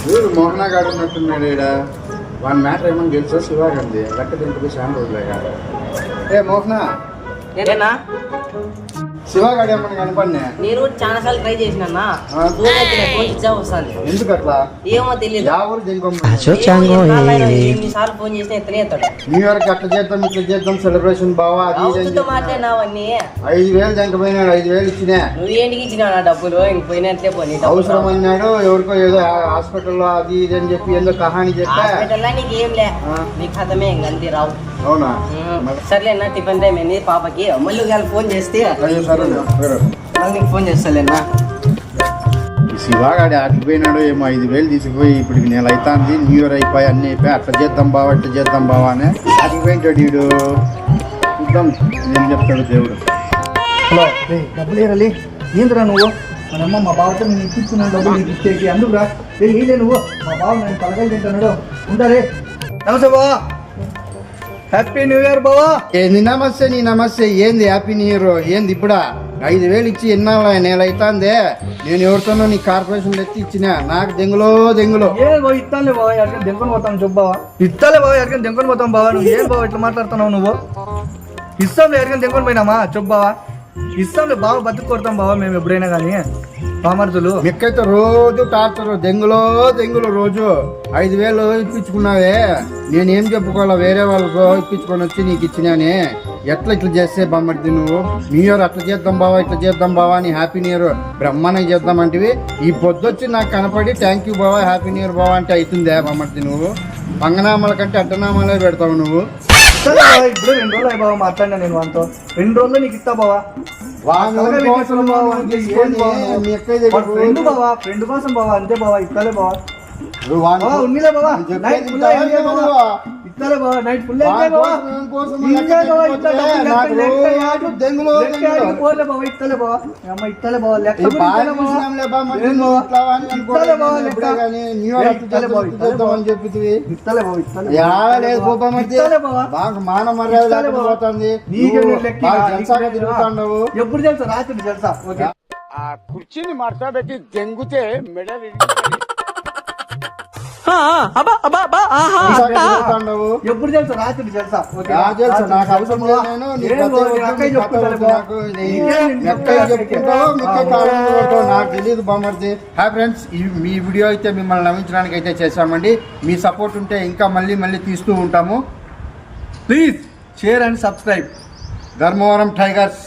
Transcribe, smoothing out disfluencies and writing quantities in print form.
వీడు మోహన గారు ఉన్నట్టున్నాడు ఈడ. వన్ మ్యాటర్ ఏమని తెలుసా? శివాగంది లెక్క తింటుంది చాలా రోజులేగా. ఏ మోహన, ఏనా శివగాడు ఏమన్నా కనపడినా? నేను చాలా సార్లు ట్రై చేసిన వస్తుంది. ఎందుకు అట్లా? ఏమో తెలియదు. ఎన్నిసార్లు ఫోన్ చేసినా ఎత్తనే ఎత్తాడు. న్యూ ఇయర్ కి అట్లా చేద్దాం ఇట్లా చేద్దాం సెలబ్రేషన్ బావా మాట్లాడినావన్నీ. 5,000 జంకపోయినాడు. 5,000 ఇచ్చినా. నువ్వు ఏంటికి ఇచ్చినా డబ్బులు? ఇంక పోయినట్లే పోనీ. అవసరం అన్నాడు. ఎవరికో ఏదో హాస్పిటల్లో అది ఇది అని చెప్పి ఏదో కహాని చెప్పా. హాస్పిటల్లో నీకు ఏం లే, నీకు కథమే ఇంక అంతే రావు. అవునా? సర్లేనా, టిఫిన్ టైం అయింది పాపకి. మళ్ళీ ఫోన్ చేస్తే నీకు ఫోన్ చేస్తాలేనా. శివగాడి ఆటిపోయినాడు ఏమో. 5,000 తీసుకుపోయి ఇప్పటికి నెల అవుతుంది. న్యూ ఇయర్ అయిపోయి అన్ని అయిపోయి అట్లా చేద్దాం బావా ఇట్లా చేద్దాం బావా అని ఆటిపోయింటాడు వీడు. చూద్దాం ఏం చెప్తాడు దేవుడు. హలో, డబ్బులు ఏరాలి ఏంద్రా నువ్వు? మనమ్మ మా బావతో నేను ఇప్పించుకున్నాను డబ్బులు నీకు ఇచ్చేకి. అందుకురా ఏదే నువ్వు. మా బావ నేను తలకాయలు తింటాడు. ఉంటారే. నమస్తే బావా, హ్యాపీ న్యూ ఇయర్ బావా. ఏంది నమస్తే? నీ నమస్తే ఏంది? హ్యాపీ న్యూ ఇయర్ ఏంది? ఇప్పుడా 5,000 ఇచ్చి ఎన్నాళ్ళ నెల అవుతుందే. నేను ఎవరితోనో నీ కార్పొరేషన్ ఎత్తి ఇచ్చిన. నాకు దెంగులో ఏ బావ ఇస్తాలే బావా, ఎక్కడికి దెంకొని పోతాను చెప్పు బావా. ఇస్తాలే బావా, ఎక్కడికి దెంకొని పోతాం బావా. నువ్వు ఏం బావా ఇట్లా మాట్లాడుతున్నావు నువ్వు? ఇస్తాంలే, ఎక్కడికి దెంకొని పోయినామా చెప్పు బావా. ఇస్తాంలే బావ, బతుకు కొడతాం బావా మేము ఎప్పుడైనా కానీ. పామర్తులు మీకైతే రోజు టార్చరు. దెంగులో రోజు 5,000 ఇప్పించుకున్నావే. నేనేం చెప్పుకోవాలా? వేరే వాళ్ళతో ఇప్పించుకొని వచ్చి నీకు ఇచ్చినానే. ఎట్లా ఇట్లా చేస్తే బామ్మర్ది నువ్వు? న్యూ ఇయర్ అట్లా చేద్దాం బావా ఇట్లా చేద్దాం బావా అని హ్యాపీ న్యూ ఇయర్ బ్రహ్మాండంగా చేద్దామంటివి. ఈ పొద్దుచ్చి నాకు కనపడి థ్యాంక్ యూ బావా హ్యాపీ న్యూ ఇయర్ బావా అంటే అవుతుందే బామ్మర్ది? నువ్వు పంగనామాల కంటే అడ్డనామాలే పెడతావు నువ్వు. ఇప్పుడు 2 రోజులు అయ్యి బావా మాట్లాడినా నేను వాటితో. 2 రోజుల్లో నీకు ఇస్తా బావా. ఫ్రెండ్ బావా, ఫ్రెండ్ కోసం బావా, అంతే బావా. ఇస్తాలే బావా, ఉన్నిలే బావా. నైట్ ఫుల్ ఇస్తాలే బావా, నైట్ ఫుల్ పోలే బావా. ఇస్తాలే బావా, అమ్మ ఇస్తాలే బావా. లెక్క మాన మర్యాద పోతుంది. ఎప్పుడు తెలుసా? రాత్రి తెలుసా? ఆ కుర్చీని మార్చబెట్టి దెంగుతే మెడ ఎప్పుడు తెలుసా? రాత్రి తెలుసా? నాకు అవసరం నాకు తెలియదు బామర్ది. హాయ్ ఫ్రెండ్స్, మీ వీడియో అయితే మిమ్మల్ని నవ్వించడానికి అయితే చేశామండి. మీ సపోర్ట్ ఉంటే ఇంకా మళ్ళీ తీస్తూ ఉంటాము. Please share and subscribe. Dharmavaram tigers.